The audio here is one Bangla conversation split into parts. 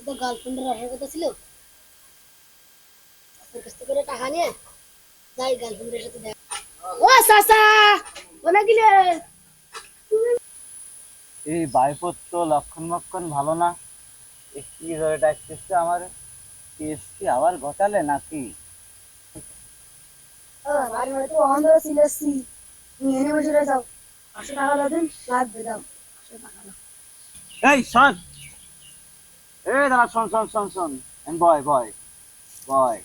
তো গার্লফ্রেন্ডের আসার কথা ছিল, তোর কাছ থেকে টাকা নিয়ে যাই গার্লফ্রেন্ডের সাথে দেখা। ও চাচা, কোনে গেলে? এই বাইপোর তো লক্ষণ মক্ষণ ভালো না। এ কি ধরে ডাকতেছে আমার? কেস কি আবার ঘটালে নাকি? বাড়ি বাড়িতে অন্ধ ছিলেছি, তুমি এনে বসে যাও। 500 টাকা দিন লাগবে, দাও 500 টাকা দাও। এই শোন, এই দাঁড়া, শোন শোন শোন শোন, বয় বয় বয়।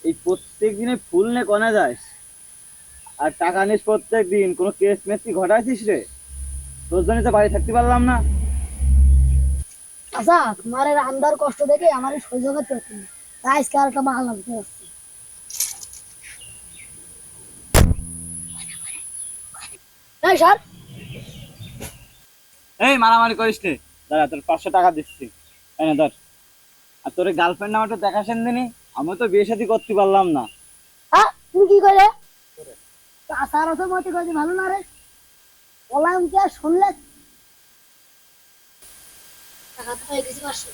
এই প্রত্যেক দিনে ফুল নে কোনে যাস আর টাকা নিস প্রত্যেক দিন? কোনো কেস মেস কি ঘটাইছিস রে? তোর জন্য তো বাড়ি থাকতে পারলাম না। আচ্ছা, তোমার এই রান্দার কষ্ট দেখে আমার সহ্য করতে পারছি না, তাই আজকে আর একটা বাহানা দিতে হচ্ছে। এই স্যার, এই মারামারি করিস নে, দাঁড়া তোর 500 টাকা দিচ্ছি, এনে ধর। আর তোর গার্লফ্রেন্ড আমারটা দেখাশেন দিনি, আমি তো বিয়ে শাদী করতে পারলাম না। হ্যাঁ তুমি কি করে? চাচার অত মতি করে ভালো না রে, বললাম কি আর শুনলে? টাকা তো হয়ে গেছে 500,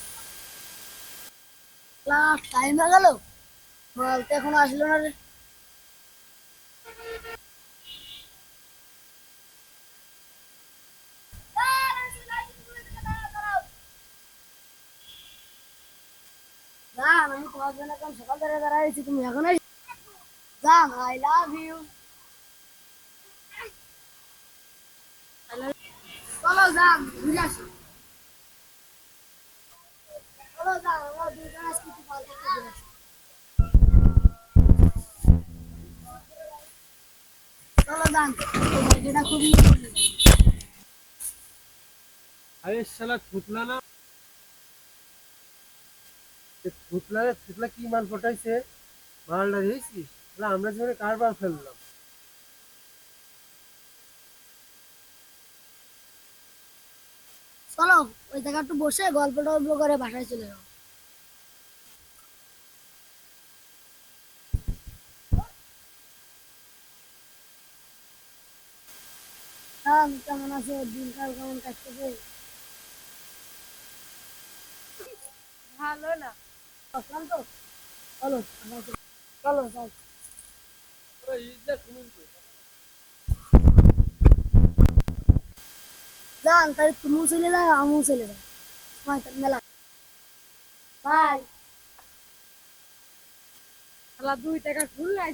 লাস্ট টাইম হয়ে গেল, মাল তো এখনো আসলো না রে। জান, আমি তোমার জন্য এখন সকাল ধরে দাঁড়াইছি, তুমি এখন জান, আই লাভ ইউ। চলো জান, ঘুরে আসি। চলো জান, আমরা দুজন আজকে একটু পার্কে ঘুরে আসি। চলো জান, এই জায়গাটা খুবই সুন্দর। আরে শালা থুতলা না, থুতলা রে, থুতলা কি মাল পটাইছে? মালটা দিয়েছিস? তাহলে আমরা যেখানে কারবার ফেললাম। চলো ওই জায়গা একটু বসে গল্প টল্প করে বাসায় চলে যাও। জান, কেমন আছো? দিনকাল কেমন কাটতেছে? ভালো না। বসলাম তো, চলো চলো যাই। জান, তাহলে তুমিও চলে যাও, আমিও চলে যাই, সময় তো মেলা। বাই। শালা 2 টাকা ফুল নাই